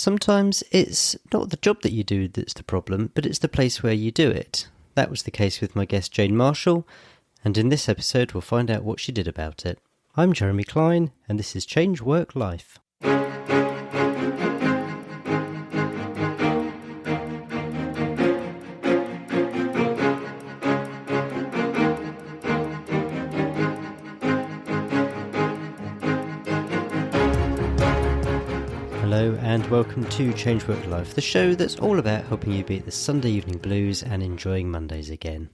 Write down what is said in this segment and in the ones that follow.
Sometimes it's not the job that you do that's the problem, but it's the place where you do it. That was the case with my guest Jane Marshall, and in this episode we'll find out what she did about it. I'm Jeremy Klein, and this is Change Work Life. Hello and welcome to Change Work Life, the show that's all about helping you beat the Sunday evening blues and enjoying Mondays again.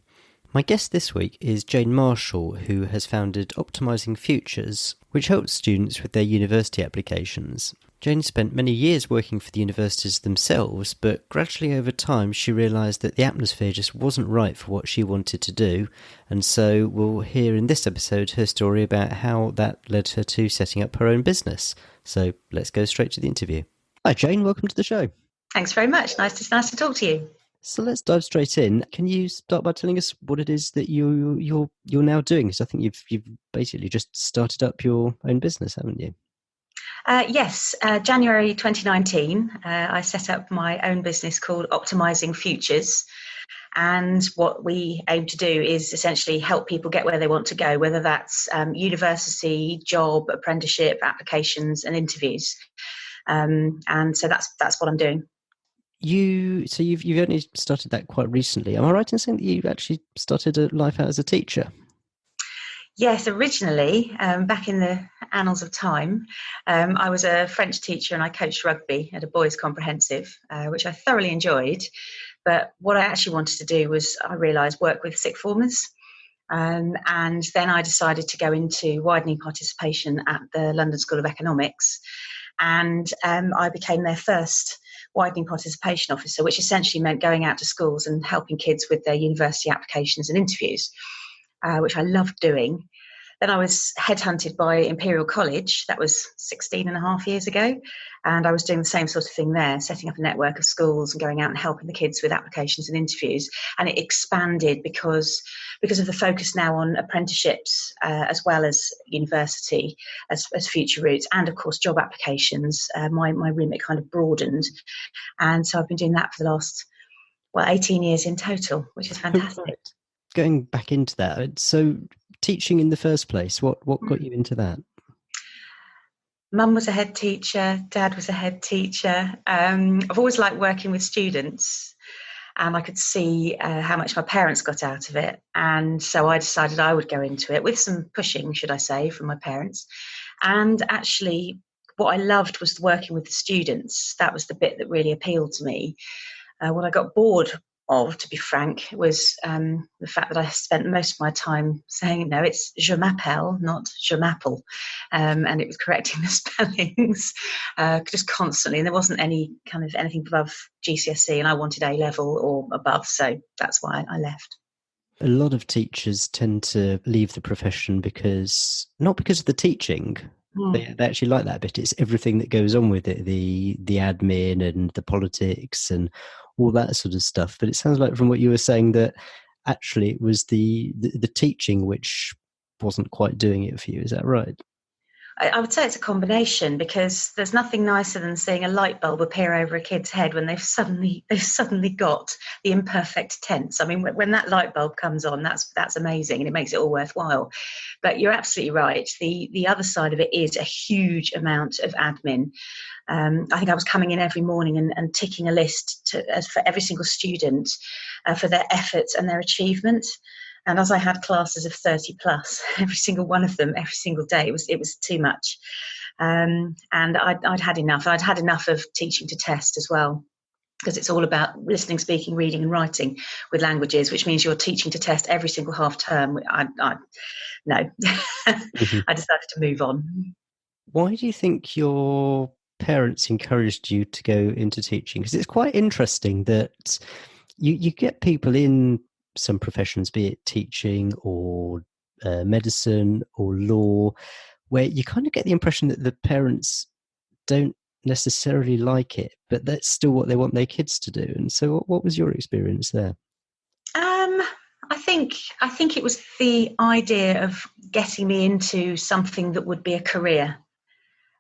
My guest this week is Jane Marshall, who has founded Optimising Futures, which helps students with their university applications. Jane spent many years working for the universities themselves, but gradually over time she realised that the atmosphere just wasn't right for what she wanted to do, and so we'll hear in this episode her story about how that led her to setting up her own business. So let's go straight to the interview. Hi Jane, welcome to the show. Thanks very much. Nice to talk to you. So let's dive straight in. Can you start by telling us what it is that you're now doing? Because I think you've basically just started up your own business, haven't you? Yes, January 2019, I set up my own business called Optimising Futures. And what we aim to do is essentially help people get where they want to go, whether that's university, job, apprenticeship, applications and interviews. And so that's what I'm doing. You've only started that quite recently. Am I right in saying that you actually started a life out as a teacher? Yes, originally, back in the annals of time, I was a French teacher and I coached rugby at a boys' comprehensive, which I thoroughly enjoyed. But what I actually wanted to do was, I realised, work with sixth formers. And then I decided to go into widening participation at the London School of Economics. And I became their first widening participation officer, which essentially meant going out to schools and helping kids with their university applications and interviews. Which I loved doing. Then I was headhunted by Imperial College. That was 16 and a half years ago. And I was doing the same sort of thing there, setting up a network of schools and going out and helping the kids with applications and interviews. And it expanded because of the focus now on apprenticeships as well as university as future routes. And of course, job applications. My remit kind of broadened. And so I've been doing that for the last, 18 years in total, which is fantastic. Right. Going back into that, so teaching in the first place, what got you into that? Mum was a head teacher, Dad was a head teacher. I've always liked working with students and I could see how much my parents got out of it. And so I decided I would go into it with some pushing, should I say, from my parents. And actually what I loved was working with the students. That was the bit that really appealed to me. What I got bored of, to be frank, was the fact that I spent most of my time saying, no, it's je m'appelle, not je m'appelle. And it was correcting the spellings just constantly. And there wasn't anything above GCSE and I wanted A level or above. So that's why I left. A lot of teachers tend to leave the profession not because of the teaching. They actually like that bit. It's everything that goes on with it, the admin and the politics and all that sort of stuff. But it sounds like from what you were saying that actually it was the teaching which wasn't quite doing it for you. Is that right? I would say it's a combination, because there's nothing nicer than seeing a light bulb appear over a kid's head when they've suddenly got the imperfect tense. I mean, when that light bulb comes on, that's amazing and it makes it all worthwhile. But you're absolutely right. The other side of it is a huge amount of admin. I think I was coming in every morning and ticking a list for every single student for their efforts and their achievements. And as I had classes of 30 plus, every single one of them, every single day, it was too much. And I'd had enough. I'd had enough of teaching to test as well, because it's all about listening, speaking, reading and writing with languages, which means you're teaching to test every single half term. No, I decided to move on. Why do you think your parents encouraged you to go into teaching? Because it's quite interesting that you get people in some professions, be it teaching or medicine or law, where you kind of get the impression that the parents don't necessarily like it, but that's still what they want their kids to do. And so what was your experience there? I think it was the idea of getting me into something that would be a career.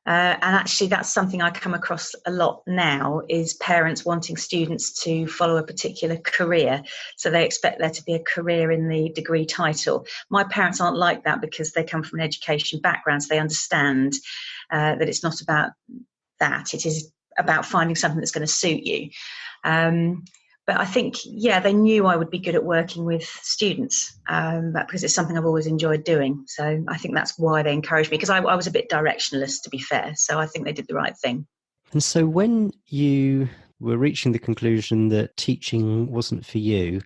And actually, that's something I come across a lot now, is parents wanting students to follow a particular career. So they expect there to be a career in the degree title. My parents aren't like that because they come from an education background, so they understand that it's not about that. It is about finding something that's going to suit you. But I think, yeah, they knew I would be good at working with students, because it's something I've always enjoyed doing. So I think that's why they encouraged me, because I was a bit directionless, to be fair. So I think they did the right thing. And so when you were reaching the conclusion that teaching wasn't for you,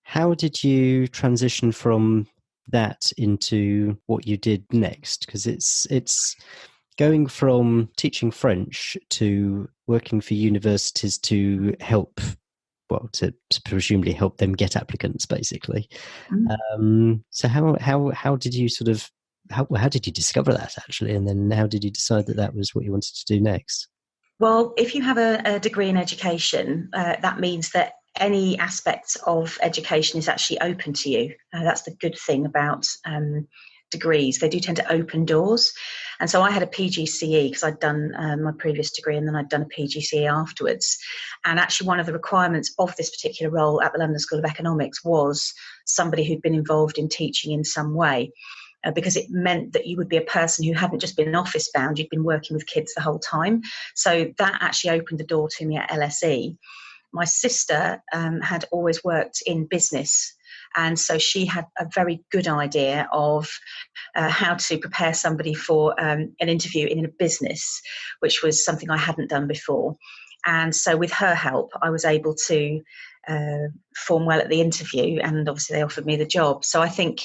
how did you transition from that into what you did next? Because it's going from teaching French to working for universities to help, well, to presumably help them get applicants, basically. So how did you sort of how did you discover that, actually, and then how did you decide that that was what you wanted to do next? Well, if you have a degree in education, that means that any aspect of education is actually open to you. That's the good thing about degrees. They do tend to open doors. And so I had a PGCE because I'd done my previous degree, and then I'd done a PGCE afterwards. And actually one of the requirements of this particular role at the London School of Economics was somebody who'd been involved in teaching in some way. Because it meant that you would be a person who hadn't just been office bound, you'd been working with kids the whole time. So that actually opened the door to me at LSE. My sister had always worked in business, and so she had a very good idea of how to prepare somebody for an interview in a business, which was something I hadn't done before. And so with her help, I was able to perform well at the interview, and obviously they offered me the job. So I think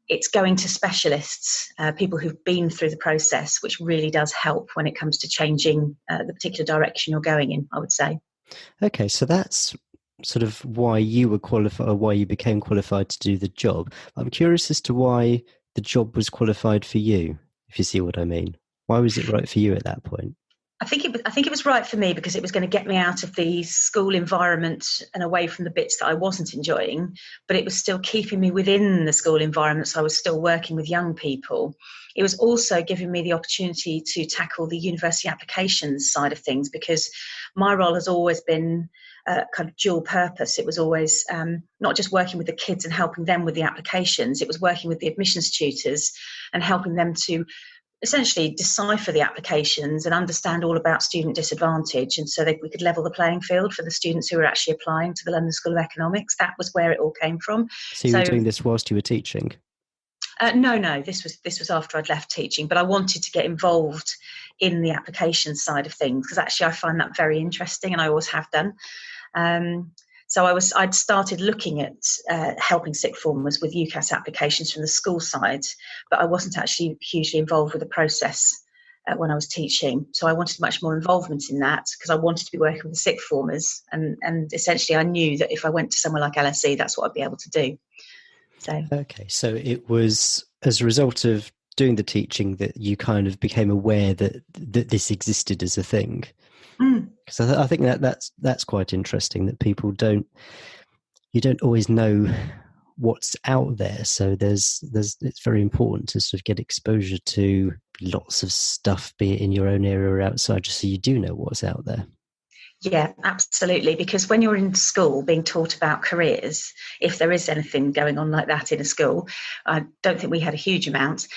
it's going to specialists, people who've been through the process, which really does help when it comes to changing the particular direction you're going in, I would say. Okay, so that's sort of why you were qualified, or why you became qualified to do the job. I'm curious as to why the job was qualified for you, if you see what I mean. Why was it right for you at that point? I think it was right for me because it was going to get me out of the school environment and away from the bits that I wasn't enjoying, but it was still keeping me within the school environment, so I was still working with young people. It was also giving me the opportunity to tackle the university applications side of things, because my role has always been kind of dual purpose. It was always not just working with the kids and helping them with the applications, it was working with the admissions tutors and helping them to essentially decipher the applications and understand all about student disadvantage, and so that we could level the playing field for the students who were actually applying to the London School of Economics. That was where it all came from. So you were doing this whilst you were teaching? No, this was after I'd left teaching, but I wanted to get involved in the application side of things because actually I find that very interesting, and I always have done. So I'd started looking at helping sixth formers with UCAS applications from the school side, but I wasn't actually hugely involved with the process when I was teaching. So I wanted much more involvement in that because I wanted to be working with the sixth formers, and essentially I knew that if I went to somewhere like LSE, that's what I'd be able to do. So okay, so it was as a result of doing the teaching that you kind of became aware that this existed as a thing. Because I think that's quite interesting, that people you don't always know what's out there. So it's very important to sort of get exposure to lots of stuff, be it in your own area or outside, just so you do know what's out there. Yeah, absolutely. Because when you're in school being taught about careers, if there is anything going on like that in a school, I don't think we had a huge amount.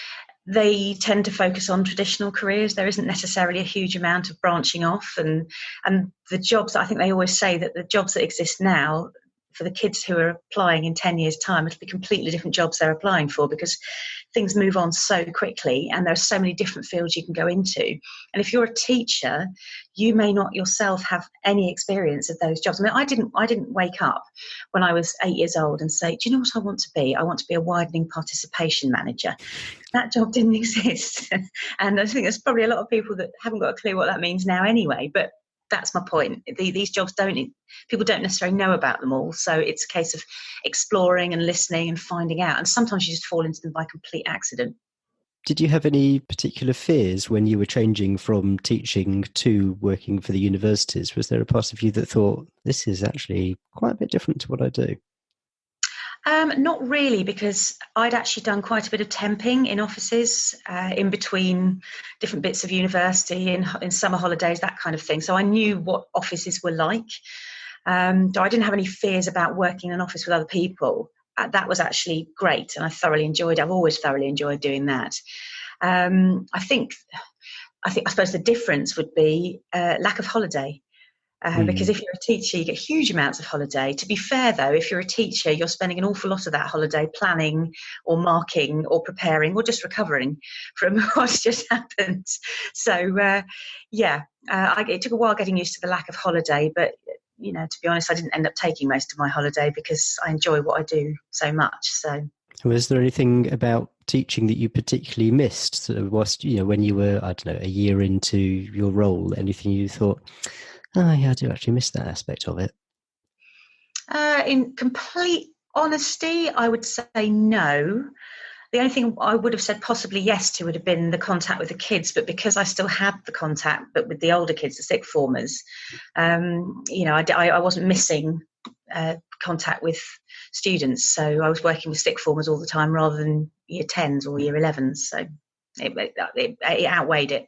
They tend to focus on traditional careers. There isn't necessarily a huge amount of branching off, and the jobs, I think they always say that the jobs that exist now for the kids who are applying in 10 years' time, it'll be completely different jobs they're applying for, because things move on so quickly and there are so many different fields you can go into. And if you're a teacher, you may not yourself have any experience of those jobs. I mean, I didn't wake up when I was 8 years old and say, do you know what I want to be? I want to be a widening participation manager. That job didn't exist. And I think there's probably a lot of people that haven't got a clue what that means now anyway, but that's my point. These jobs people don't necessarily know about them all. So it's a case of exploring and listening and finding out. And sometimes you just fall into them by complete accident. Did you have any particular fears when you were changing from teaching to working for the universities? Was there a part of you that thought, this is actually quite a bit different to what I do? Not really, because I'd actually done quite a bit of temping in offices in between different bits of university, in summer holidays, that kind of thing. So I knew what offices were like. So I didn't have any fears about working in an office with other people. That was actually great, and I thoroughly enjoyed it. I've always thoroughly enjoyed doing that. I suppose the difference would be lack of holiday. Because if you're a teacher, you get huge amounts of holiday. To be fair, though, if you're a teacher, you're spending an awful lot of that holiday planning or marking or preparing or just recovering from what's just happened. So, it took a while getting used to the lack of holiday. But, to be honest, I didn't end up taking most of my holiday because I enjoy what I do so much. So, was there anything about teaching that you particularly missed? Sort of whilst, when you were, I don't know, a year into your role, anything you thought, oh, yeah, I do actually miss that aspect of it? In complete honesty, I would say no. The only thing I would have said possibly yes to would have been the contact with the kids, but because I still had the contact, but with the older kids, the sixth formers, I wasn't missing contact with students. So I was working with sixth formers all the time rather than year 10s or year 11s. So it outweighed it.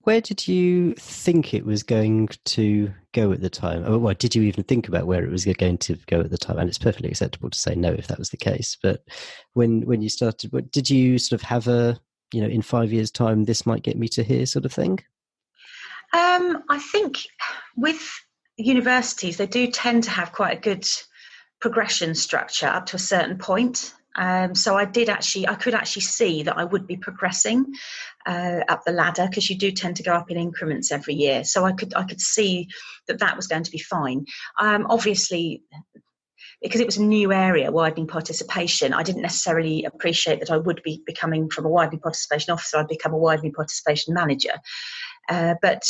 Where did you think it was going to go at the time? Or well, did you even think about where it was going to go at the time? And it's perfectly acceptable to say no if that was the case. But when you started, did you sort of have in 5 years' time, this might get me to here sort of thing? I think with universities, they do tend to have quite a good progression structure up to a certain point. So I could actually see that I would be progressing up the ladder, because you do tend to go up in increments every year. So I could see that was going to be fine. Obviously, because it was a new area, widening participation, I didn't necessarily appreciate that I would be becoming, from a widening participation officer, I'd become a widening participation manager. But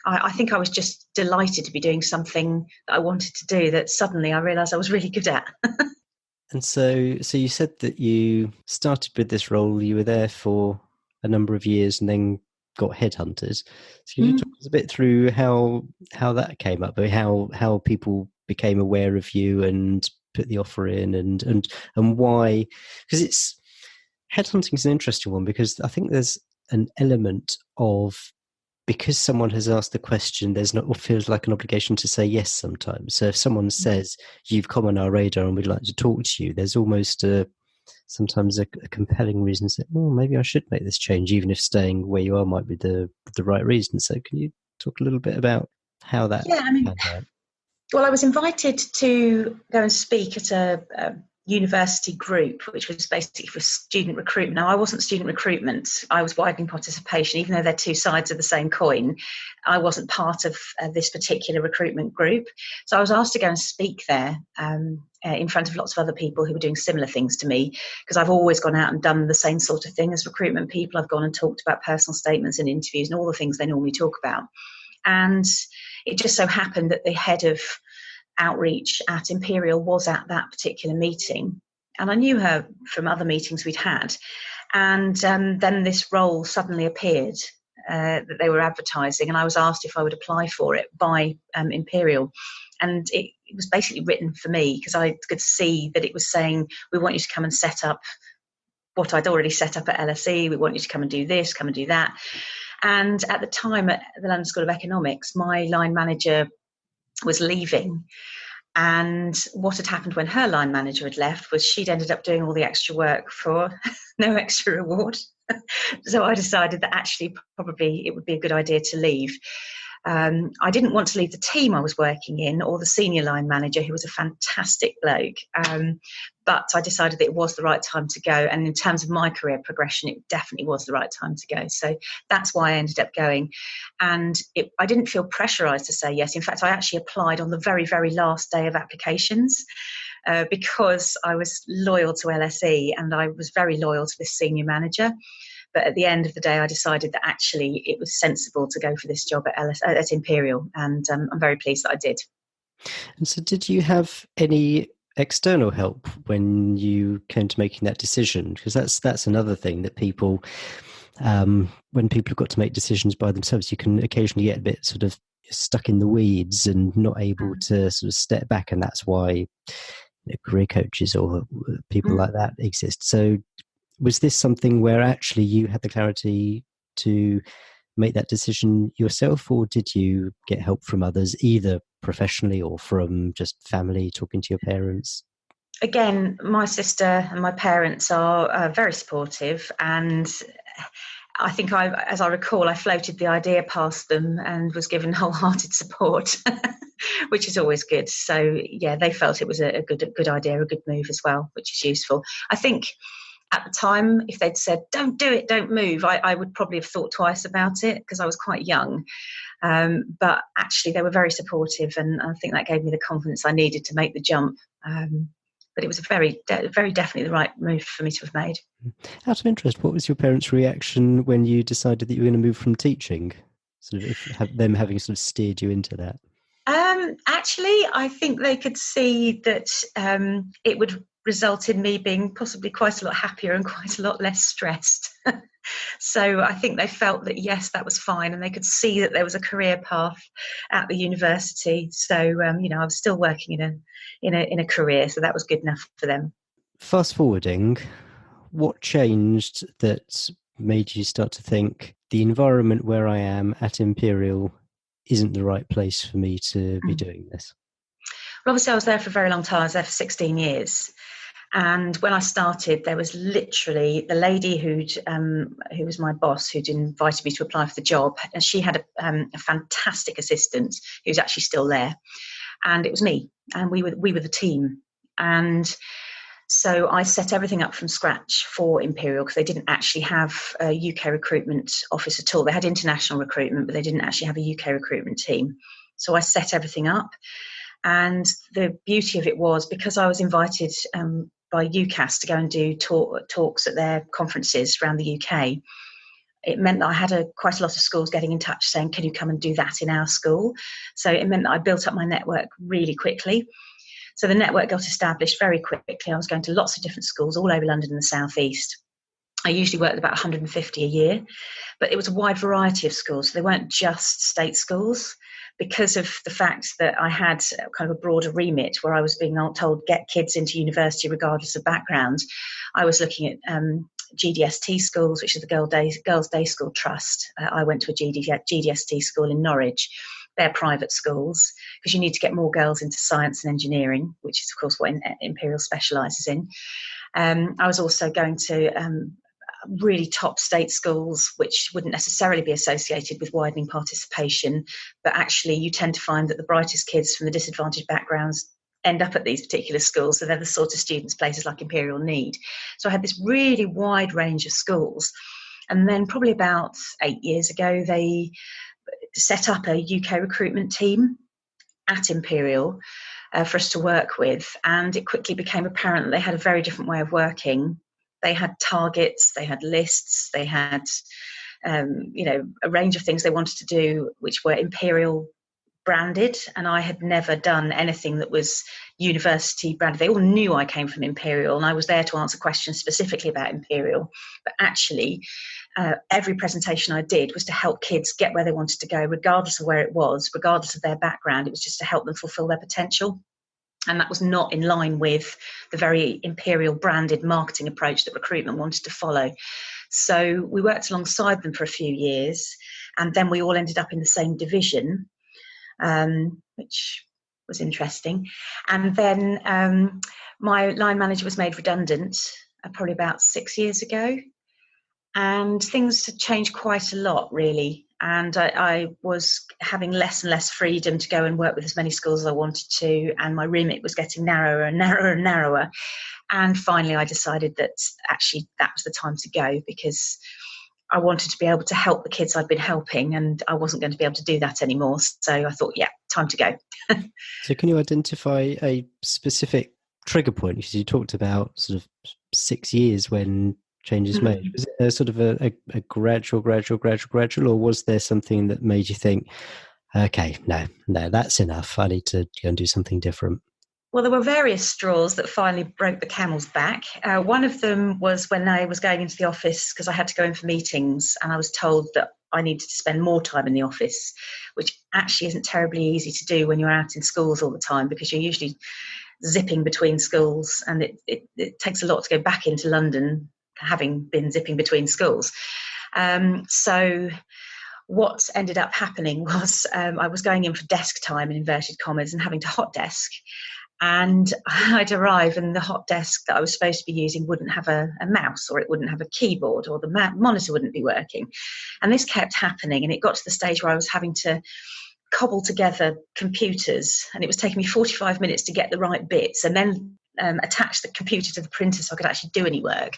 I think I was just delighted to be doing something that I wanted to do that suddenly I realised I was really good at. And so you said that you started with this role, you were there for a number of years and then got headhunters. So can you talk us a bit through how that came up, how people became aware of you and put the offer in, and why? Because headhunting is an interesting one, because I think there's an element of, because someone has asked the question, there's not, or feels like an obligation to say yes sometimes. So if someone says, you've come on our radar and we'd like to talk to you, there's almost sometimes a compelling reason to say, oh, maybe I should make this change, even if staying where you are might be the right reason. So can you talk a little bit about how that panned out? Well, I was invited to go and speak at a university group, which was basically for student recruitment. Now, I wasn't student recruitment. I was widening participation. Even though they're two sides of the same coin, I wasn't part of this particular recruitment group. So I was asked to go and speak there in front of lots of other people who were doing similar things to me, because I've always gone out and done the same sort of thing as recruitment people. I've gone and talked about personal statements and interviews and all the things they normally talk about. And it just so happened that the head of outreach at Imperial was at that particular meeting, and I knew her from other meetings we'd had. And then this role suddenly appeared that they were advertising, and I was asked if I would apply for it by Imperial. And it was basically written for me, because I could see that it was saying, we want you to come and set up what I'd already set up at LSE. We want you to come and do this, come and do that. And at the time at the London School of Economics, my line manager was leaving. And what had happened when her line manager had left was she'd ended up doing all the extra work for no extra reward. So I decided that actually probably it would be a good idea to leave. I didn't want to leave the team I was working in, or the senior line manager, who was a fantastic bloke. But I decided that it was the right time to go. And in terms of my career progression, it definitely was the right time to go. So that's why I ended up going. And I didn't feel pressurised to say yes. In fact, I actually applied on the very, very last day of applications because I was loyal to LSE and I was very loyal to this senior manager. But at the end of the day, I decided that actually it was sensible to go for this job at Imperial. And I'm very pleased that I did. And so did you have any external help when you came to making that decision? Because that's another thing that people, when people have got to make decisions by themselves, you can occasionally get a bit sort of stuck in the weeds and not able to sort of step back. And that's why career coaches or people Mm. like that exist. So was this something where actually you had the clarity to make that decision yourself, or did you get help from others, either professionally or from just family, talking to your parents? Again, my sister and my parents are very supportive, and I think as I recall, I floated the idea past them and was given wholehearted support, which is always good. So yeah, they felt it was a good idea, a good move as well, which is useful. I think at the time, if they'd said, "Don't do it, don't move," I would probably have thought twice about it because I was quite young. But actually, they were very supportive, and I think that gave me the confidence I needed to make the jump. But it was very definitely the right move for me to have made. Out of interest, what was your parents' reaction when you decided that you were going to move from teaching? Sort of them having sort of steered you into that. Actually, I think they could see that it would result in me being possibly quite a lot happier and quite a lot less stressed. So I think they felt that yes, that was fine, and they could see that there was a career path at the university. So I was still working in a career, so that was good enough for them. Fast forwarding, what changed that made you start to think the environment where I am at Imperial isn't the right place for me to be doing this? Well, obviously, I was there for a very long time. I was there for 16 years. And when I started, there was literally the lady who was my boss, who'd invited me to apply for the job. And she had a fantastic assistant who's actually still there. And it was me. And we were the team. And so I set everything up from scratch for Imperial because they didn't actually have a UK recruitment office at all. They had international recruitment, but they didn't actually have a UK recruitment team. So I set everything up. And the beauty of it was because I was invited by UCAS to go and do talks at their conferences around the UK, it meant that I had quite a lot of schools getting in touch saying, can you come and do that in our school? So it meant that I built up my network really quickly. So the network got established very quickly. I was going to lots of different schools all over London and the South East. I usually worked with about 150 a year, but it was a wide variety of schools. So they weren't just state schools. Because of the fact that I had kind of a broader remit where I was being told, get kids into university regardless of background, I was looking at GDST schools, which is the Girls' Day School Trust. I went to a GDST school in Norwich. They're private schools because you need to get more girls into science and engineering, which is, of course, what Imperial specialises in. I was also going to really top state schools, which wouldn't necessarily be associated with widening participation, but actually you tend to find that the brightest kids from the disadvantaged backgrounds end up at these particular schools, so they're the sort of students places like Imperial need. So I had this really wide range of schools, and then probably about 8 years ago they set up a UK recruitment team at Imperial for us to work with, and it quickly became apparent that they had a very different way of working. They had targets, they had lists, they had, a range of things they wanted to do, which were Imperial branded. And I had never done anything that was university branded. They all knew I came from Imperial, and I was there to answer questions specifically about Imperial. But actually, every presentation I did was to help kids get where they wanted to go, regardless of where it was, regardless of their background. It was just to help them fulfill their potential. And that was not in line with the very Imperial branded marketing approach that recruitment wanted to follow. So we worked alongside them for a few years, and then we all ended up in the same division, which was interesting. And then my line manager was made redundant probably about 6 years ago. And things had changed quite a lot, really. And I was having less and less freedom to go and work with as many schools as I wanted to. And my remit was getting narrower and narrower and narrower. And finally, I decided that actually that was the time to go, because I wanted to be able to help the kids I'd been helping, and I wasn't going to be able to do that anymore. So I thought, yeah, time to go. So can you identify a specific trigger point? Because you talked about sort of 6 years when changes made. Was it a sort of a gradual, or was there something that made you think, okay, no, that's enough. I need to go and do something different? Well, there were various straws that finally broke the camel's back. One of them was when I was going into the office because I had to go in for meetings, and I was told that I needed to spend more time in the office, which actually isn't terribly easy to do when you're out in schools all the time, because you're usually zipping between schools, and it takes a lot to go back into London, having been zipping between schools. So what ended up happening was I was going in for desk time in inverted commas and having to hot desk. And I'd arrive and the hot desk that I was supposed to be using wouldn't have a mouse, or it wouldn't have a keyboard, or the monitor wouldn't be working. And this kept happening. And it got to the stage where I was having to cobble together computers, and it was taking me 45 minutes to get the right bits and then attach the computer to the printer so I could actually do any work.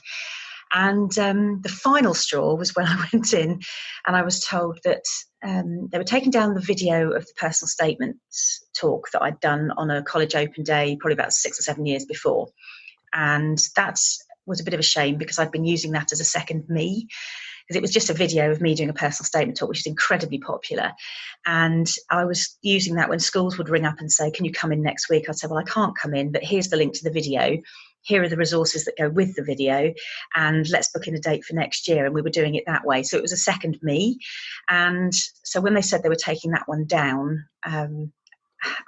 And the final straw was when I went in and I was told that they were taking down the video of the personal statements talk that I'd done on a college open day probably about 6 or 7 years before. And that was a bit of a shame, because I'd been using that as a second me, because it was just a video of me doing a personal statement talk, which is incredibly popular. And I was using that when schools would ring up and say, can you come in next week? I'd say, well, I can't come in, but here's the link to the video. Here are the resources that go with the video, and let's book in a date for next year. And we were doing it that way. So it was a second me. And so when they said they were taking that one down,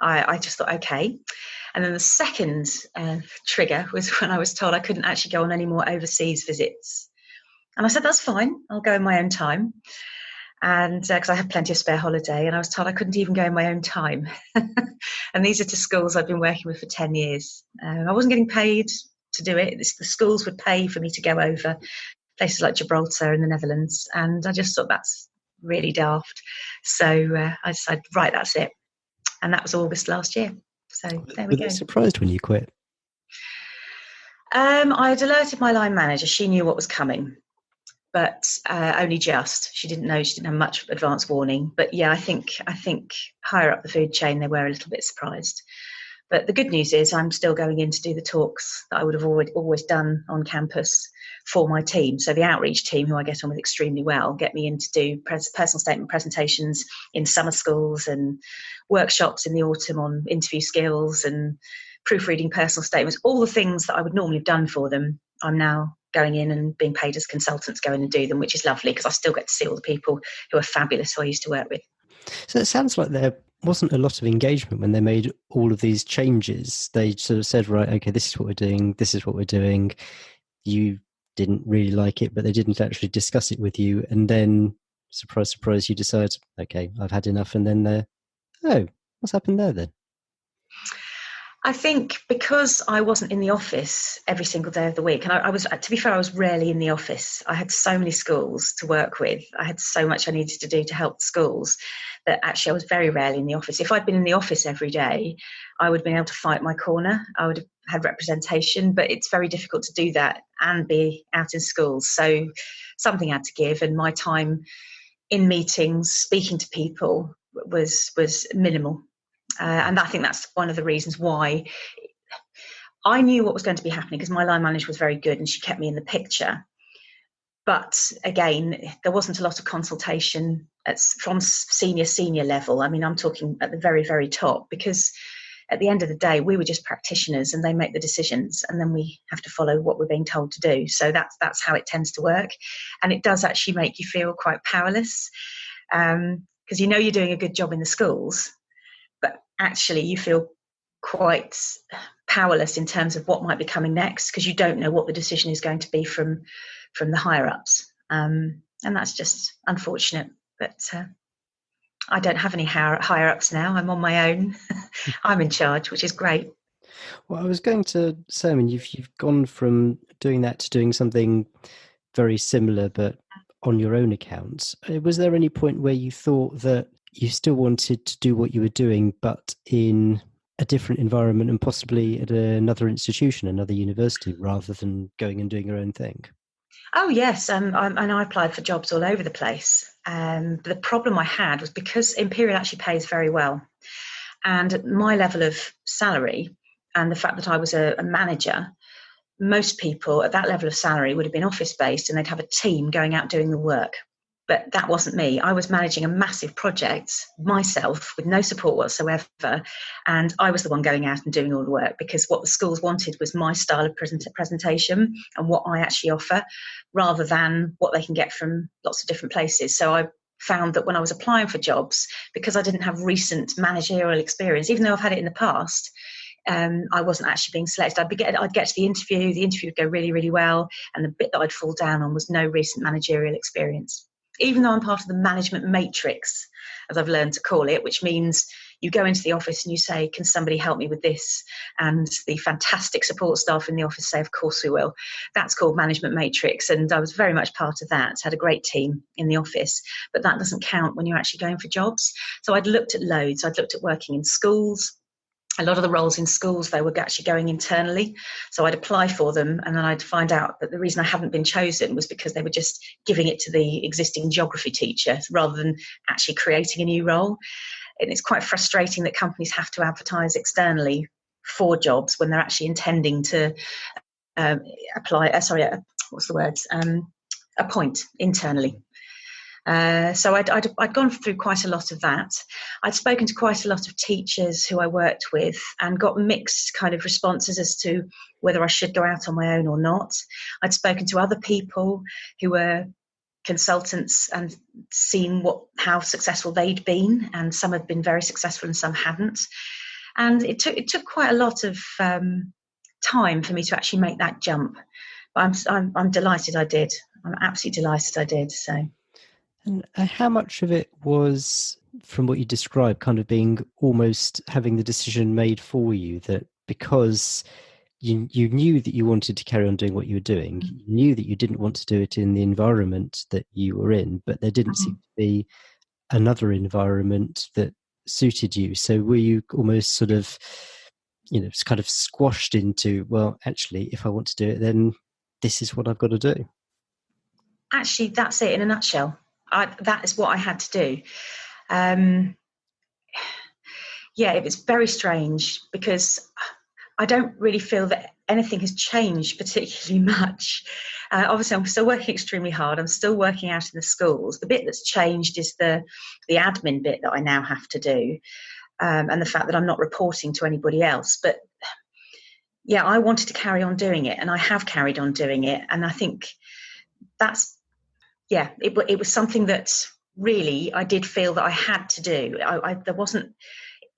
I just thought, okay. And then the second trigger was when I was told I couldn't actually go on any more overseas visits. And I said, that's fine. I'll go in my own time. And because I had plenty of spare holiday, and I was told I couldn't even go in my own time. And these are to schools I've been working with for 10 years. I wasn't getting paid to do it. The schools would pay for me to go over places like Gibraltar in the Netherlands. And I just thought that's really daft. So I decided, right, that's it. And that was August last year. So there we go. Were they surprised when you quit? I had alerted my line manager. She knew what was coming, but only just. She didn't know. She didn't have much advance warning. But yeah, I think higher up the food chain, they were a little bit surprised. But the good news is I'm still going in to do the talks that I would have always done on campus for my team. So the outreach team, who I get on with extremely well, get me in to do personal statement presentations in summer schools and workshops in the autumn on interview skills and proofreading personal statements. All the things that I would normally have done for them, I'm now going in and being paid as consultants, go in and do them, which is lovely, because I still get to see all the people who are fabulous who I used to work with. So it sounds like there wasn't a lot of engagement when they made all of these changes. They sort of said, right, okay, this is what we're doing, this is what we're doing. You didn't really like it, but they didn't actually discuss it with you. And then, surprise, surprise, you decide, okay, I've had enough. And then oh, what's happened there then? I think because I wasn't in the office every single day of the week, and I was, to be fair, I was rarely in the office. I had so many schools to work with. I had so much I needed to do to help the schools that actually I was very rarely in the office. If I'd been in the office every day, I would have been able to fight my corner. I would have had representation, but it's very difficult to do that and be out in schools. So something had to give, and my time in meetings, speaking to people was minimal. And I think that's one of the reasons why I knew what was going to be happening, because my line manager was very good and she kept me in the picture. But again, there wasn't a lot of consultation from senior level. I mean, I'm talking at the very, very top, because at the end of the day, we were just practitioners and they make the decisions, and then we have to follow what we're being told to do. So that's how it tends to work. And it does actually make you feel quite powerless, because you know you're doing a good job in the schools, but actually you feel quite powerless in terms of what might be coming next, because you don't know what the decision is going to be from the higher ups, and that's just unfortunate. But I don't have any higher ups now. I'm on my own. I'm in charge, which is great. Well, I was going to say, I mean, you've gone from doing that to doing something very similar, but on your own account. Was there any point where you thought that you still wanted to do what you were doing, but in a different environment and possibly at another institution, another university, rather than going and doing your own thing? Oh, yes. And I applied for jobs all over the place. But the problem I had was because Imperial actually pays very well. And at my level of salary and the fact that I was a manager, most people at that level of salary would have been office-based and they'd have a team going out doing the work. But that wasn't me. I was managing a massive project myself with no support whatsoever. And I was the one going out and doing all the work, because what the schools wanted was my style of presentation and what I actually offer, rather than what they can get from lots of different places. So I found that when I was applying for jobs, because I didn't have recent managerial experience, even though I've had it in the past, I wasn't actually being selected. I'd get to the interview would go really, really well, and the bit that I'd fall down on was no recent managerial experience. Even though I'm part of the management matrix, as I've learned to call it, which means you go into the office and you say, can somebody help me with this? And the fantastic support staff in the office say, of course we will. That's called management matrix. And I was very much part of that. Had a great team in the office, but that doesn't count when you're actually going for jobs. So I'd looked at loads. I'd looked at working in schools. A lot of the roles in schools, they were actually going internally. So I'd apply for them, and then I'd find out that the reason I hadn't been chosen was because they were just giving it to the existing geography teacher rather than actually creating a new role. And it's quite frustrating that companies have to advertise externally for jobs when they're actually intending to appoint internally. So I'd gone through quite a lot of that. I'd spoken to quite a lot of teachers who I worked with and got mixed kind of responses as to whether I should go out on my own or not. I'd spoken to other people who were consultants and seen how successful they'd been, and some had been very successful and some hadn't. And it took quite a lot of time for me to actually make that jump. But I'm delighted I did. I'm absolutely delighted I did. So. And how much of it was, from what you described, kind of being almost having the decision made for you, that because you knew that you wanted to carry on doing what you were doing, you knew that you didn't want to do it in the environment that you were in, but there didn't seem to be another environment that suited you. So were you almost sort of, kind of squashed into, well, actually, if I want to do it, then this is what I've got to do? Actually, that's it in a nutshell. That is what I had to do. It was very strange because I don't really feel that anything has changed particularly much. Obviously, I'm still working extremely hard. I'm still working out in the schools. The bit that's changed is the admin bit that I now have to do, and the fact that I'm not reporting to anybody else. But yeah, I wanted to carry on doing it, and I have carried on doing it. And I think that's, it was something that really I did feel that I had to do. There wasn't.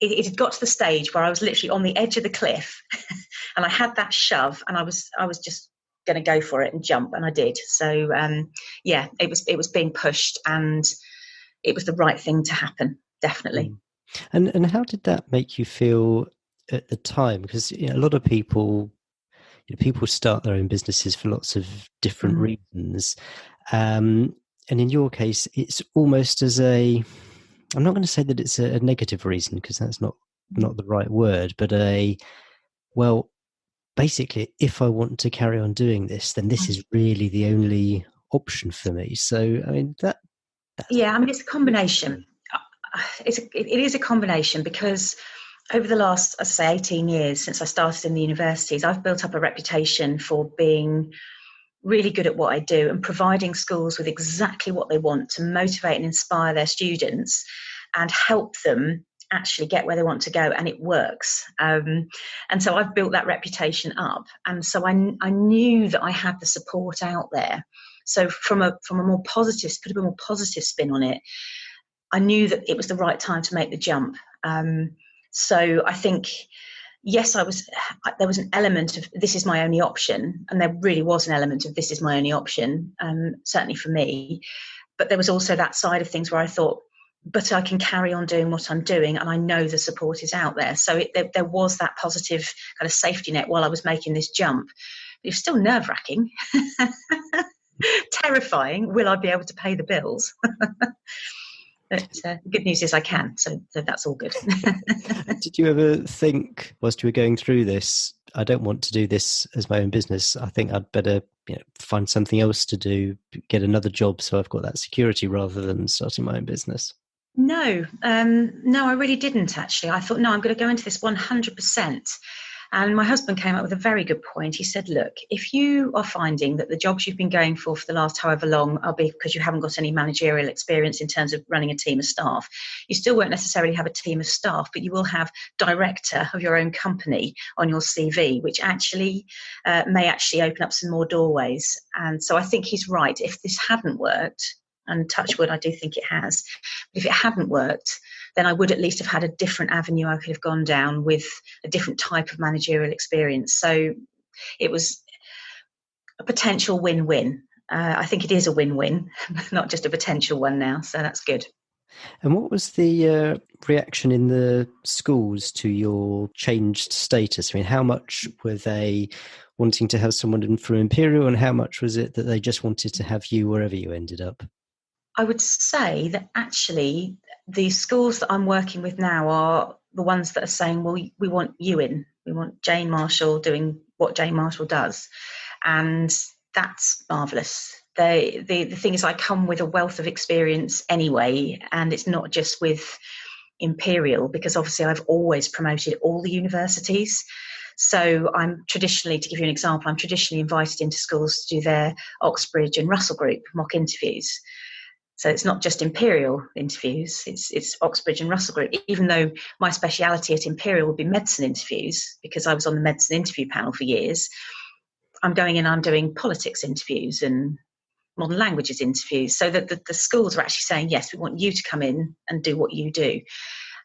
It had got to the stage where I was literally on the edge of the cliff, and I had that shove, and I was just going to go for it and jump, and I did. So it was being pushed, and it was the right thing to happen, definitely. And how did that make you feel at the time? Because a lot of people start their own businesses for lots of different reasons, and in your case, it's almost as I'm not going to say that it's a negative reason, because that's not the right word, but basically, if I want to carry on doing this, then this is really the only option for me. So, I mean, it's a combination. It is a combination, because over the last, as I say, 18 years since I started in the universities, I've built up a reputation for being really good at what I do and providing schools with exactly what they want to motivate and inspire their students and help them actually get where they want to go, and it works. And so I've built that reputation up, and so I knew that I had the support out there. So from a more positive, put a more positive spin on it, I knew that it was the right time to make the jump. So I think, yes, there was an element of this is my only option, and there really was an element of this is my only option, certainly for me. But there was also that side of things where I thought, but I can carry on doing what I'm doing, and I know the support is out there. So there was that positive kind of safety net while I was making this jump. But it's still nerve-wracking, terrifying. Will I be able to pay the bills? But the good news is I can, so that's all good. Did you ever think, whilst you were going through this, I don't want to do this as my own business, I think I'd better find something else to do, get another job so I've got that security rather than starting my own business? No, I really didn't actually. I thought, no, I'm going to go into this 100%. And my husband came up with a very good point. He said, look, if you are finding that the jobs you've been going for the last however long are because you haven't got any managerial experience in terms of running a team of staff, you still won't necessarily have a team of staff, but you will have director of your own company on your CV, which actually may actually open up some more doorways. And so I think he's right. If this hadn't worked, and touch wood, I do think it has, but if it hadn't worked, then I would at least have had a different avenue I could have gone down with a different type of managerial experience. So it was a potential win-win. I think it is a win-win, not just a potential one now. So that's good. And what was the reaction in the schools to your changed status? I mean, how much were they wanting to have someone in from Imperial, and how much was it that they just wanted to have you wherever you ended up? I would say that actually the schools that I'm working with now are the ones that are saying, well, we want you in. We want Jane Marshall doing what Jane Marshall does. And that's marvellous. The thing is, I come with a wealth of experience anyway, and it's not just with Imperial, because obviously I've always promoted all the universities. So I'm traditionally, to give you an example, I'm traditionally invited into schools to do their Oxbridge and Russell Group mock interviews. So it's not just Imperial interviews, it's Oxbridge and Russell Group, even though my speciality at Imperial would be medicine interviews, because I was on the medicine interview panel for years. I'm going in, I'm doing politics interviews and modern languages interviews, so that the schools are actually saying, yes, we want you to come in and do what you do.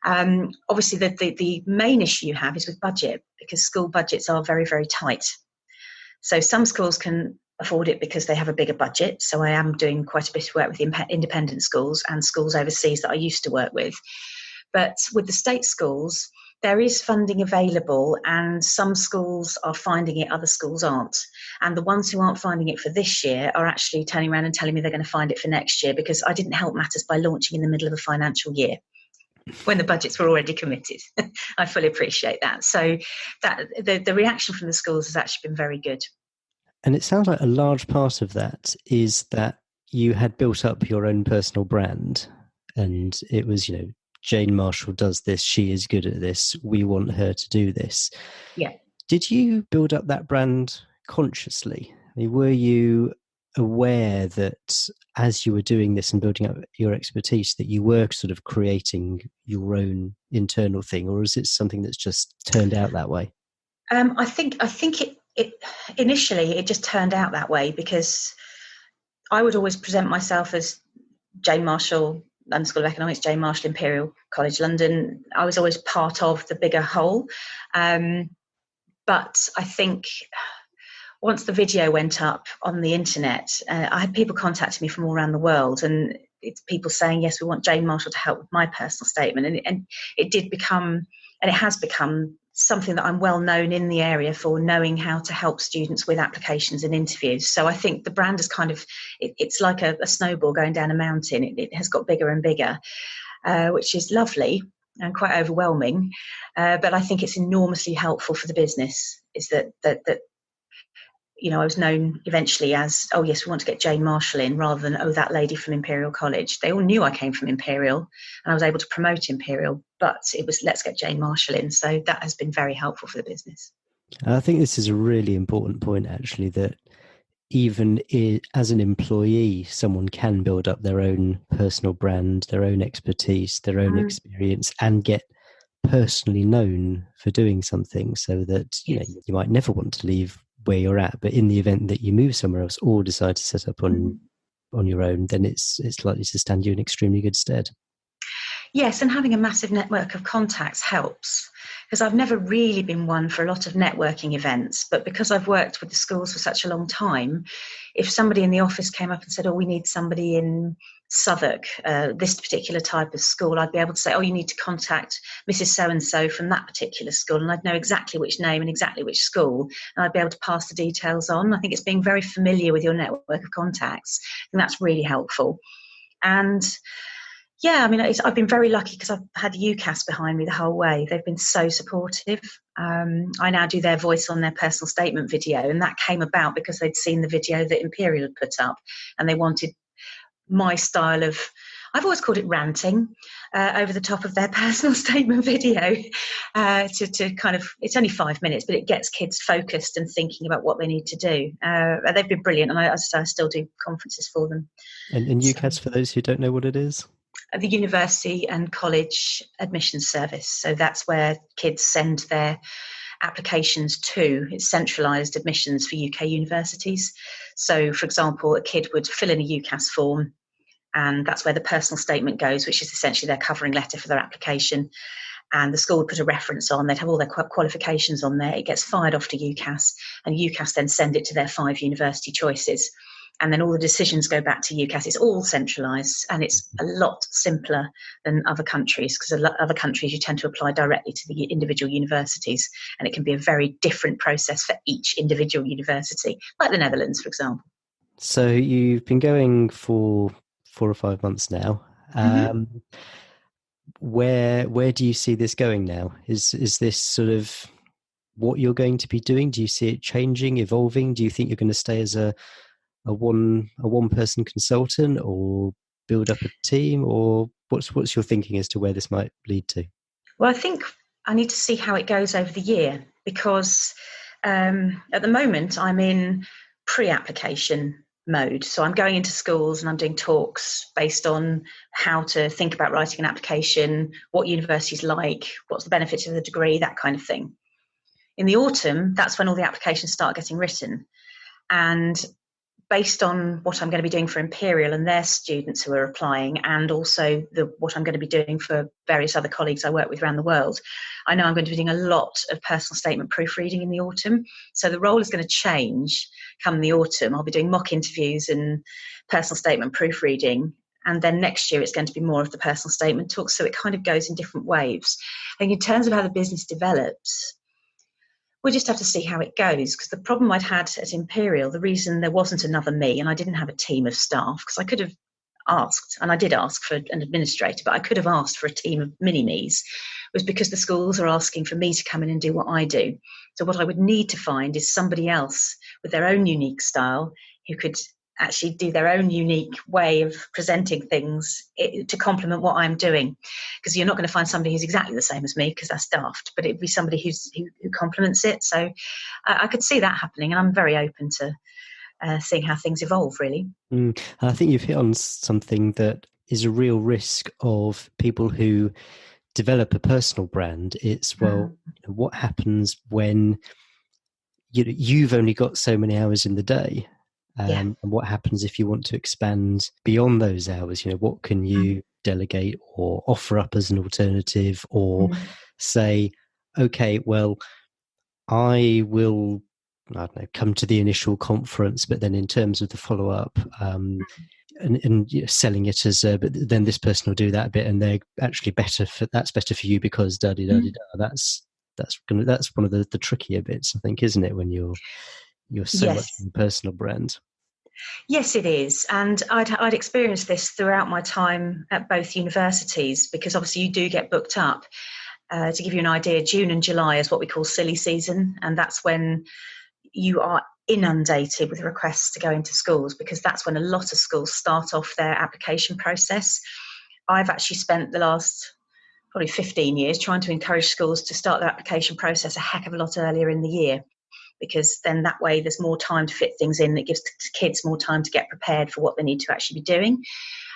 Obviously, the main issue you have is with budget, because school budgets are very, very tight. So some schools can afford it because they have a bigger budget. So I am doing quite a bit of work with independent schools and schools overseas that I used to work with. But with the state schools, there is funding available, and some schools are finding it, other schools aren't. And the ones who aren't finding it for this year are actually turning around and telling me they're going to find it for next year, because I didn't help matters by launching in the middle of a financial year when the budgets were already committed. I fully appreciate that. So that the reaction from the schools has actually been very good. And it sounds like a large part of that is that you had built up your own personal brand, and it was, Jane Marshall does this, she is good at this, we want her to do this. Yeah. Did you build up that brand consciously? I mean, were you aware that as you were doing this and building up your expertise, that you were sort of creating your own internal thing, or is it something that's just turned out that way? I think it initially it just turned out that way, because I would always present myself as Jane Marshall, London School of Economics, Jane Marshall, Imperial College London. I was always part of the bigger whole. But I think once the video went up on the internet, I had people contacting me from all around the world, and it's people saying, yes, we want Jane Marshall to help with my personal statement. And it did become, and it has become, something that I'm well known in the area for, knowing how to help students with applications and interviews. So I think the brand is kind of, it's like a snowball going down a mountain. It has got bigger and bigger, which is lovely and quite overwhelming. But I think it's enormously helpful for the business, is that I was known eventually as, oh yes, we want to get Jane Marshall in, rather than, oh, that lady from Imperial College. They all knew I came from Imperial, and I was able to promote Imperial, but it was, let's get Jane Marshall in. So that has been very helpful for the business. I think this is a really important point, actually, that even as an employee, someone can build up their own personal brand, their own expertise, their own experience, and get personally known for doing something, so that you might never want to leave where you're at, but in the event that you move somewhere else or decide to set up on your own, then it's likely to stand you in extremely good stead. Yes, and having a massive network of contacts helps, because I've never really been one for a lot of networking events, but because I've worked with the schools for such a long time, if somebody in the office came up and said, oh, we need somebody in Southwark, this particular type of school, I'd be able to say, oh, you need to contact Mrs. So-and-so from that particular school, and I'd know exactly which name and exactly which school, and I'd be able to pass the details on. I think it's being very familiar with your network of contacts, and that's really helpful. And yeah, I mean, I've been very lucky because I've had UCAS behind me the whole way. They've been so supportive. I now do their voice on their personal statement video, and that came about because they'd seen the video that Imperial had put up, and they wanted my style of, I've always called it ranting, over the top of their personal statement video, to kind of, it's only 5 minutes, but it gets kids focused and thinking about what they need to do. They've been brilliant, and I still do conferences for them. And UCAS, for those who don't know what it is? The University and College Admissions Service. So that's where kids send their applications to. It's centralised admissions for UK universities. So, for example, a kid would fill in a UCAS form, and that's where the personal statement goes, which is essentially their covering letter for their application. And the school would put a reference on, they'd have all their qualifications on there. It gets fired off to UCAS, and UCAS then send it to their 5 university choices. And then all the decisions go back to UCAS. It's all centralised, and it's a lot simpler than other countries, because other countries you tend to apply directly to the individual universities, and it can be a very different process for each individual university, like the Netherlands, for example. So you've been going for 4 or 5 months now. Where do you see this going now? Is this sort of what you're going to be doing? Do you see it changing, evolving? Do you think you're going to stay as a one person consultant, or build up a team, or what's your thinking as to where this might lead to? Well, I think I need to see how it goes over the year, because at the moment I'm in pre-application mode. So I'm going into schools and I'm doing talks based on how to think about writing an application, what universities like, what's the benefits of the degree, that kind of thing. In the autumn, that's when all the applications start getting written. And based on what I'm going to be doing for Imperial and their students who are applying, and also what I'm going to be doing for various other colleagues I work with around the world, I know I'm going to be doing a lot of personal statement proofreading in the autumn. So the role is going to change come the autumn. I'll be doing mock interviews and personal statement proofreading. And then next year it's going to be more of the personal statement talk. So it kind of goes in different waves. I think in terms of how the business develops, we'll just have to see how it goes, because the problem I'd had at Imperial, the reason there wasn't another me and I didn't have a team of staff, because I could have asked, and I did ask for an administrator, but I could have asked for a team of mini-me's, was because the schools are asking for me to come in and do what I do. So what I would need to find is somebody else with their own unique style who could actually do their own unique way of presenting things to complement what I'm doing. Because you're not going to find somebody who's exactly the same as me, because that's daft, but it'd be somebody who complements it. So I could see that happening, and I'm very open to seeing how things evolve, really. I think you've hit on something that is a real risk of people who develop a personal brand. It's, what happens when you've only got so many hours in the day? And what happens if you want to expand beyond those hours? What can you delegate or offer up as an alternative, or say, okay, well, I will, I don't know, come to the initial conference, but then in terms of the follow-up, and selling it as but then this person will do that bit, and they're actually that's better for you because that's one of the trickier bits, I think, isn't it, when you're so much in personal brand. Yes, it is. And I'd experienced this throughout my time at both universities, because obviously you do get booked up. To give you an idea, June and July is what we call silly season. And that's when you are inundated with requests to go into schools, because that's when a lot of schools start off their application process. I've actually spent the last probably 15 years trying to encourage schools to start their application process a heck of a lot earlier in the year, because then that way there's more time to fit things in. It gives kids more time to get prepared for what they need to actually be doing.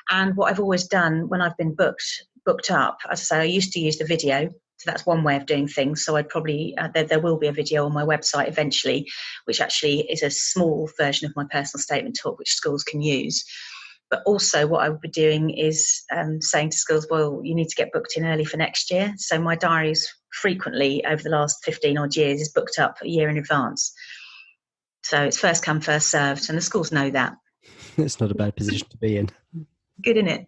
And what I've always done when I've been booked up, as I say, I used to use the video. So that's one way of doing things. So I'd probably, there will be a video on my website eventually, which actually is a small version of my personal statement talk, which schools can use. But also what I would be doing is saying to schools, well, you need to get booked in early for next year. So my diaries frequently over the last 15 odd years is booked up a year in advance. So it's first come, first served. And the schools know that. It's not a bad position to be in. Good, isn't it?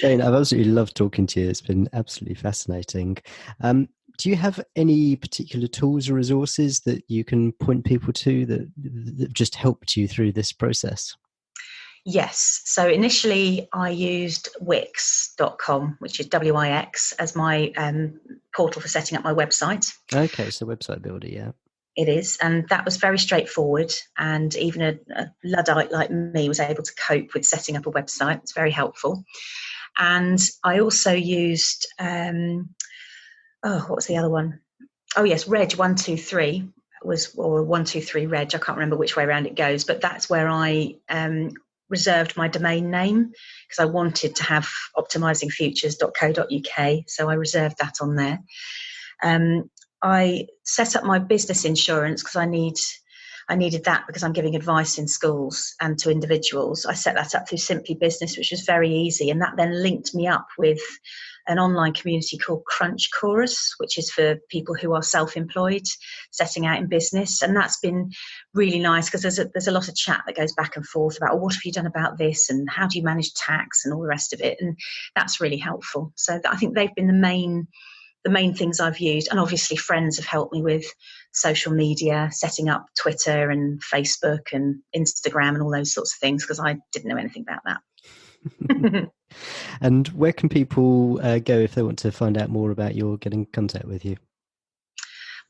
Jane, I've absolutely loved talking to you. It's been absolutely fascinating. Do you have any particular tools or resources that you can point people to that just helped you through this process? Yes. So initially I used Wix.com, which is Wix, as my portal for setting up my website. Okay, so website builder, yeah. It is. And that was very straightforward. And even a Luddite like me was able to cope with setting up a website. It's very helpful. And I also used, what was the other one? Oh, yes, Reg 123 or 123 Reg. I can't remember which way around it goes, but that's where I reserved my domain name, because I wanted to have optimisingfutures.co.uk. So I reserved that on there. I set up my business insurance because I needed that because I'm giving advice in schools and to individuals. I set that up through Simply Business, which was very easy. And that then linked me up with an online community called Crunch Chorus, which is for people who are self-employed, setting out in business. And that's been really nice because there's a lot of chat that goes back and forth about what have you done about this and how do you manage tax and all the rest of it. And that's really helpful. So I think they've been the main things I've used. And obviously friends have helped me with social media, setting up Twitter and Facebook and Instagram and all those sorts of things because I didn't know anything about that. And where can people go if they want to find out more about you or get in contact with you?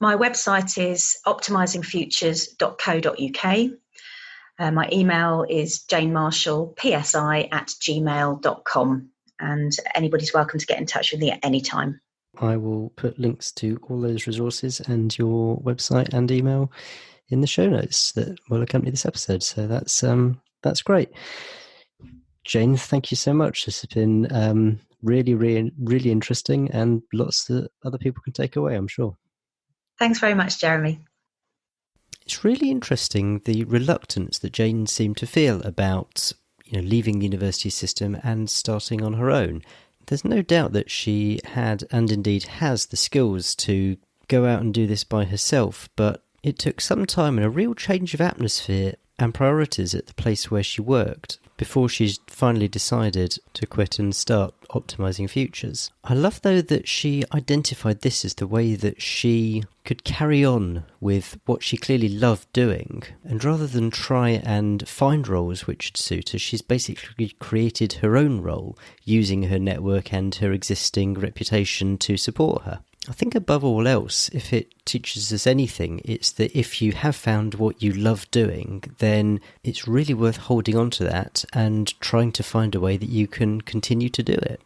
My website is optimisingfutures.co.uk. My email is janemarshallpsi@gmail.com. And anybody's welcome to get in touch with me at any time. I will put links to all those resources and your website and email in the show notes that will accompany this episode. So that's great. Jane, thank you so much. This has been really, really, really interesting and lots that other people can take away, I'm sure. Thanks very much, Jeremy. It's really interesting the reluctance that Jane seemed to feel about leaving the university system and starting on her own. There's no doubt that she had and indeed has the skills to go out and do this by herself, but it took some time and a real change of atmosphere and priorities at the place where she worked before she finally decided to quit and start Optimising Futures. I love, though, that she identified this as the way that she could carry on with what she clearly loved doing, and rather than try and find roles which would suit her, she's basically created her own role using her network and her existing reputation to support her. I think above all else, if it teaches us anything, it's that if you have found what you love doing, then it's really worth holding on to that and trying to find a way that you can continue to do it.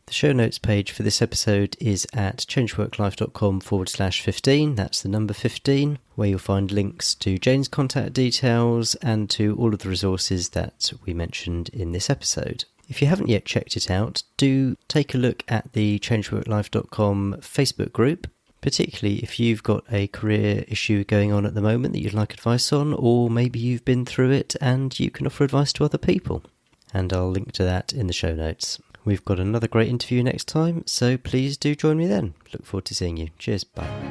The show notes page for this episode is at changeworklife.com/15. That's the number 15, where you'll find links to Jane's contact details and to all of the resources that we mentioned in this episode. If you haven't yet checked it out, do take a look at the changeworklife.com Facebook group, particularly if you've got a career issue going on at the moment that you'd like advice on, or maybe you've been through it and you can offer advice to other people. And I'll link to that in the show notes. We've got another great interview next time, so please do join me then. Look forward to seeing you. Cheers, bye.